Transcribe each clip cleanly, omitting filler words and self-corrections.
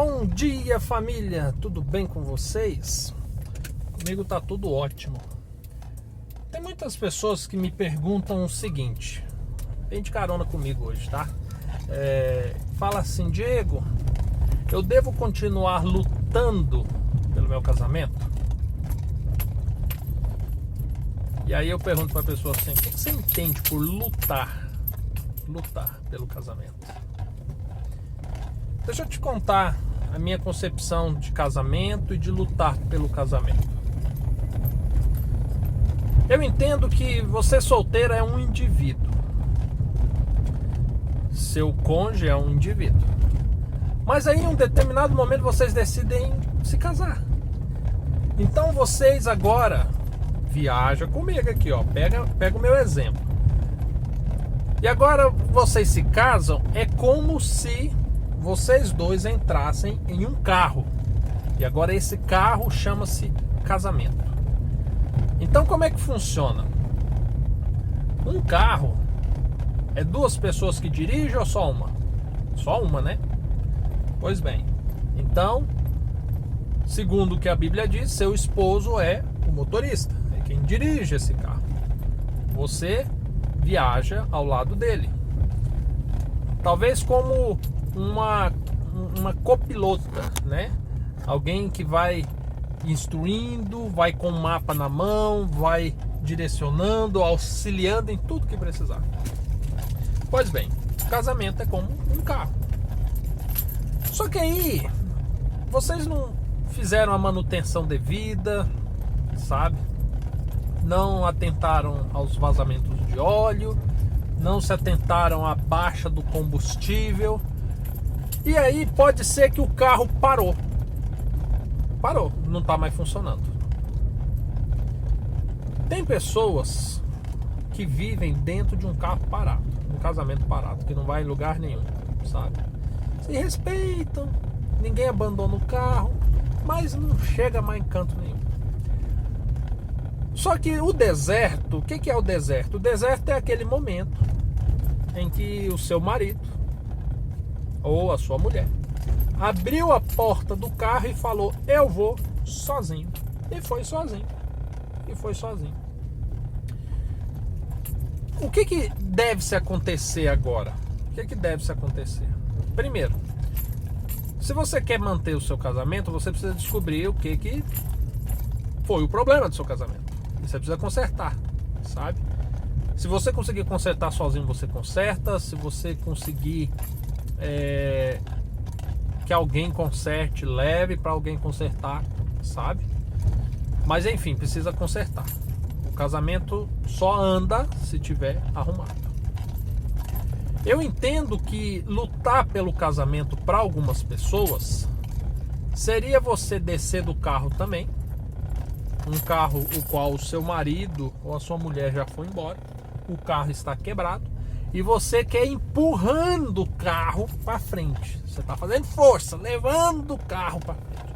Bom dia, família! Tudo bem com vocês? Comigo tá tudo ótimo. Tem muitas pessoas que me perguntam o seguinte, vem de carona comigo hoje, tá? Fala assim, Diego, eu devo continuar lutando pelo meu casamento? E aí eu pergunto pra pessoa assim, o que você entende por lutar pelo casamento? Deixa eu te contar a minha concepção de casamento e de lutar pelo casamento. Eu entendo que você solteiro é um indivíduo. Seu cônjuge é um indivíduo. Mas aí em um determinado momento vocês decidem se casar. Então vocês agora viajam comigo aqui, ó. Pega o meu exemplo. E agora vocês se casam, é como se vocês dois entrassem em um carro. E agora esse carro chama-se casamento. Então como é que funciona? Um carro é duas pessoas que dirigem ou só uma? Só uma, né? Pois bem. Então, segundo o que a Bíblia diz, seu esposo é o motorista, é quem dirige esse carro. Você viaja ao lado dele. Talvez como uma copilota, né? Alguém que vai instruindo, vai com o mapa na mão, vai direcionando, auxiliando em tudo que precisar. Pois bem, casamento é como um carro. Só que aí vocês não fizeram a manutenção devida, sabe? Não atentaram aos vazamentos de óleo, não se atentaram à baixa do combustível. E aí pode ser que o carro parou, não está mais funcionando. Tem pessoas que vivem dentro de um carro parado, um casamento parado, que não vai em lugar nenhum, sabe? Se respeitam, ninguém abandona o carro, mas não chega mais em canto nenhum. Só que o deserto, o que é o deserto? O deserto é aquele momento em que o seu marido ou a sua mulher abriu a porta do carro e falou, eu vou sozinho. E foi sozinho. O que deve se acontecer agora? O que deve se acontecer? Primeiro, se você quer manter o seu casamento, você precisa descobrir o que foi o problema do seu casamento. E você precisa consertar, sabe? Se você conseguir consertar sozinho, você conserta. Se você conseguir que alguém conserte, leve para alguém consertar, sabe? Mas enfim, precisa consertar. O casamento só anda se tiver arrumado. Eu entendo que lutar pelo casamento para algumas pessoas seria você descer do carro também, um carro o qual o seu marido ou a sua mulher já foi embora, o carro está quebrado e você quer empurrando o carro para frente. Você está fazendo força, levando o carro para frente.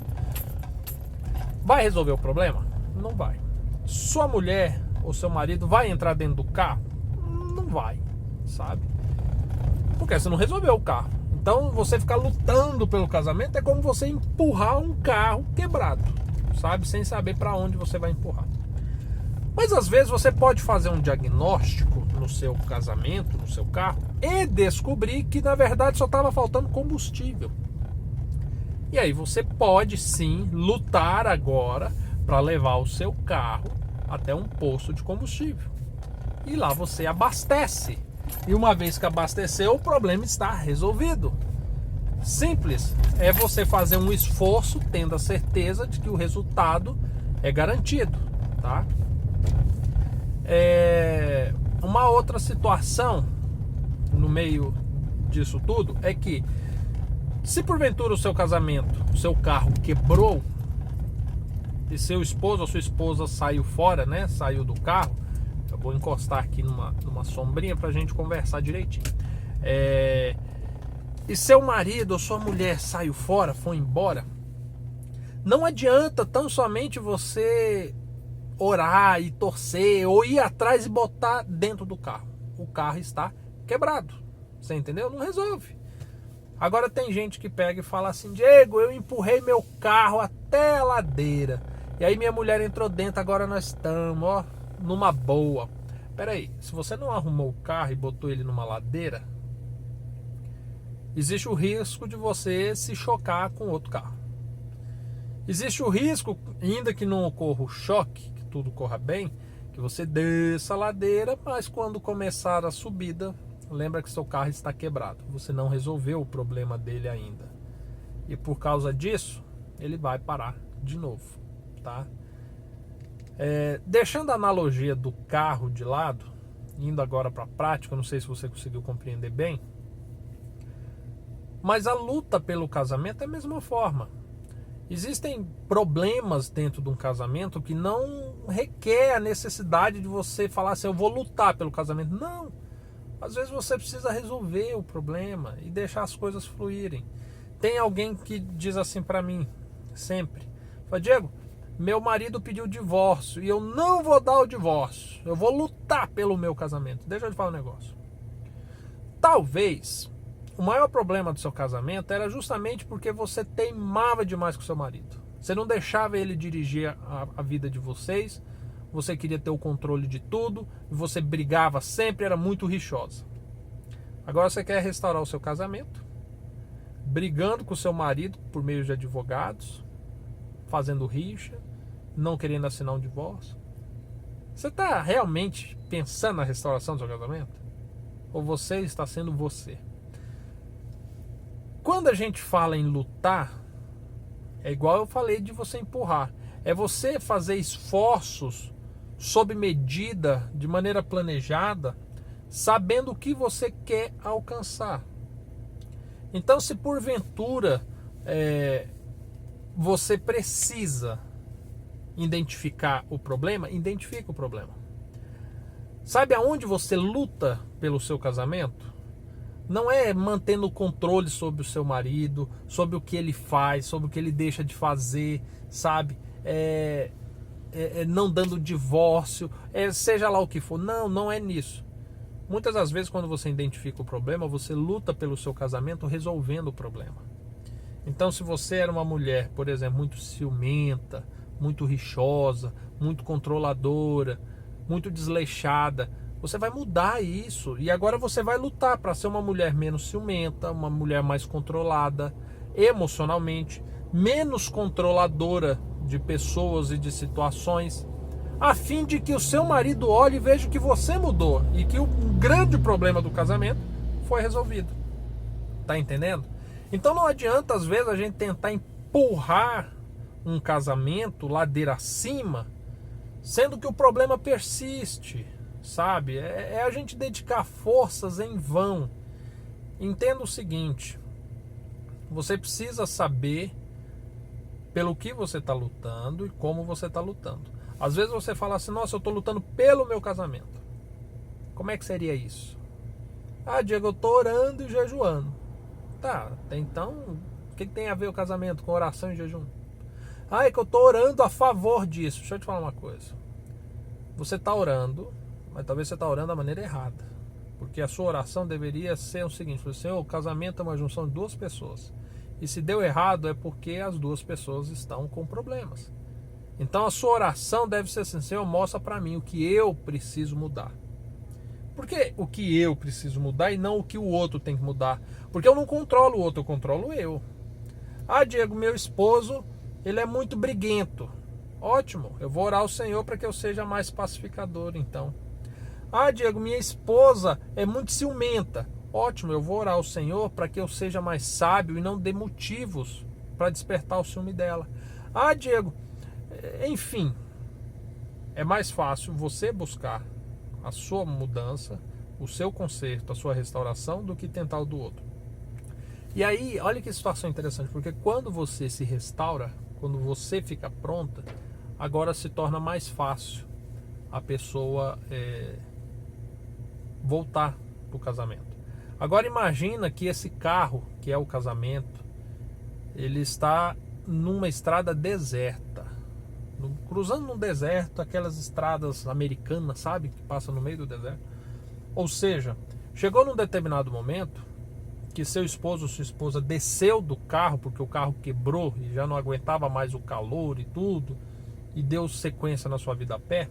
Vai resolver o problema? Não vai. Sua mulher ou seu marido vai entrar dentro do carro? Não vai, sabe? Porque você não resolveu o carro. Então você ficar lutando pelo casamento é como você empurrar um carro quebrado, sabe? Sem saber para onde você vai empurrar. Mas às vezes você pode fazer um diagnóstico no seu casamento, no seu carro, e descobrir que na verdade só estava faltando combustível. E aí você pode sim lutar agora para levar o seu carro até um posto de combustível. E lá você abastece. E uma vez que abasteceu, o problema está resolvido. Simples. É você fazer um esforço tendo a certeza de que o resultado é garantido, tá? Uma outra situação no meio disso tudo é que se porventura o seu casamento, o seu carro quebrou e seu esposo ou sua esposa saiu fora, né? Saiu do carro. Eu vou encostar aqui numa sombrinha pra gente conversar direitinho. E seu marido ou sua mulher saiu fora, foi embora, não adianta tão somente você orar e torcer ou ir atrás e botar dentro do carro. O carro está quebrado. Você entendeu? Não resolve. Agora tem gente que pega e fala assim: Diego, eu empurrei meu carro até a ladeira. E aí minha mulher entrou dentro, agora nós estamos, ó, numa boa. Peraí, se você não arrumou o carro e botou ele numa ladeira, existe o risco de você se chocar com outro carro. Existe o risco, ainda que não ocorra o choque, que tudo corra bem, que você desça a ladeira, mas quando começar a subida, lembra que seu carro está quebrado. Você não resolveu o problema dele ainda. E por causa disso, ele vai parar de novo, tá? Deixando a analogia do carro de lado, indo agora para a prática, não sei se você conseguiu compreender bem, mas a luta pelo casamento é a mesma forma. Existem problemas dentro de um casamento que não requer a necessidade de você falar assim: eu vou lutar pelo casamento. Não. Às vezes você precisa resolver o problema e deixar as coisas fluírem. Tem alguém que diz assim para mim, sempre: fala, Diego, meu marido pediu divórcio e eu não vou dar o divórcio. Eu vou lutar pelo meu casamento. Deixa eu te falar um negócio. Talvez o maior problema do seu casamento era justamente porque você teimava demais com seu marido. Você não deixava ele dirigir a vida de vocês. Você queria ter o controle de tudo. Você brigava sempre, era muito rixosa. Agora você quer restaurar o seu casamento, brigando com o seu marido por meio de advogados, fazendo rixa, não querendo assinar um divórcio. Você está realmente pensando na restauração do seu casamento? Ou você está sendo você? Quando a gente fala em lutar, é igual eu falei de você empurrar. É você fazer esforços sob medida, de maneira planejada, sabendo o que você quer alcançar. Então, se porventura você precisa identificar o problema, identifica o problema. Sabe aonde você luta pelo seu casamento? Não é mantendo o controle sobre o seu marido, sobre o que ele faz, sobre o que ele deixa de fazer, sabe? Não dando divórcio, seja lá o que for. Não é nisso. Muitas das vezes, quando você identifica o problema, você luta pelo seu casamento resolvendo o problema. Então, se você era uma mulher, por exemplo, muito ciumenta, muito rixosa, muito controladora, muito desleixada, você vai mudar isso. E agora você vai lutar para ser uma mulher menos ciumenta, uma mulher mais controlada emocionalmente, menos controladora de pessoas e de situações, a fim de que o seu marido olhe e veja que você mudou e que o grande problema do casamento foi resolvido. Tá entendendo? Então não adianta às vezes a gente tentar empurrar um casamento ladeira acima, sendo que o problema persiste, sabe? É a gente dedicar forças em vão. Entenda o seguinte: você precisa saber pelo que você está lutando e como você está lutando. Às vezes você fala assim: nossa, eu estou lutando pelo meu casamento. Como é que seria isso? Ah, Diego, eu estou orando e jejuando. Tá, então o que tem a ver o casamento com oração e jejum? Ah, é que eu estou orando a favor disso. Deixa eu te falar uma coisa. Você está orando, mas talvez você está orando da maneira errada. Porque a sua oração deveria ser o seguinte: Senhor, o casamento é uma junção de duas pessoas. E se deu errado é porque as duas pessoas estão com problemas. Então a sua oração deve ser assim: Senhor, mostra para mim o que eu preciso mudar. Por que o que eu preciso mudar e não o que o outro tem que mudar? Porque eu não controlo o outro, eu controlo eu. Ah, Diego, meu esposo, ele é muito briguento. Ótimo, eu vou orar ao Senhor para que eu seja mais pacificador, então. Ah, Diego, minha esposa é muito ciumenta. Ótimo, eu vou orar ao Senhor para que eu seja mais sábio e não dê motivos para despertar o ciúme dela. Ah, Diego, enfim, é mais fácil você buscar a sua mudança, o seu conserto, a sua restauração, do que tentar o do outro. E aí, olha que situação interessante, porque quando você se restaura, quando você fica pronta, agora se torna mais fácil a pessoa voltar para o casamento. Agora imagina que esse carro, que é o casamento, ele está numa estrada deserta, cruzando no deserto, aquelas estradas americanas, sabe, que passam no meio do deserto. Ou seja, chegou num determinado momento que seu esposo ou sua esposa desceu do carro porque o carro quebrou e já não aguentava mais o calor e tudo, e deu sequência na sua vida a pé,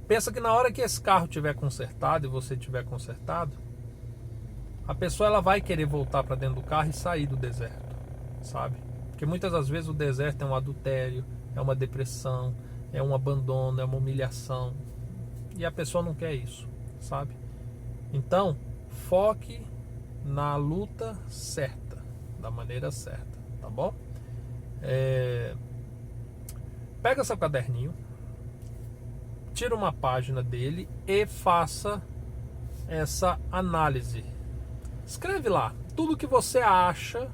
pensa que na hora que esse carro tiver consertado e você tiver consertado, a pessoa ela vai querer voltar para dentro do carro e sair do deserto, sabe? Porque muitas das vezes o deserto é um adultério, é uma depressão, é um abandono, é uma humilhação, e a pessoa não quer isso, sabe? Então, foque na luta certa, da maneira certa, tá bom? Pega seu caderninho, tira uma página dele e faça essa análise. Escreve lá tudo que você acha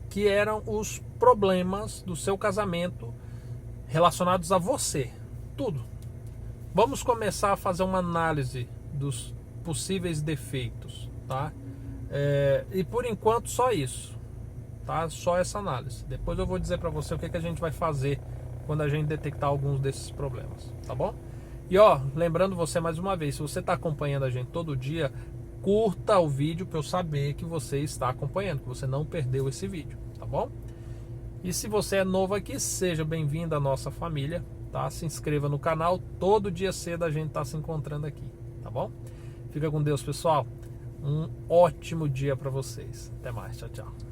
que eram os problemas do seu casamento relacionados a você, tudo. Vamos começar a fazer uma análise dos possíveis defeitos, tá? E por enquanto só isso, tá? Só essa análise. Depois eu vou dizer para você o que a gente vai fazer quando a gente detectar alguns desses problemas, tá bom? E ó, lembrando você mais uma vez, se você está acompanhando a gente todo dia, curta o vídeo para eu saber que você está acompanhando, que você não perdeu esse vídeo, tá bom? E se você é novo aqui, seja bem-vindo à nossa família, tá? Se inscreva no canal, todo dia cedo a gente está se encontrando aqui, tá bom? Fica com Deus, pessoal. Um ótimo dia para vocês. Até mais, tchau, tchau.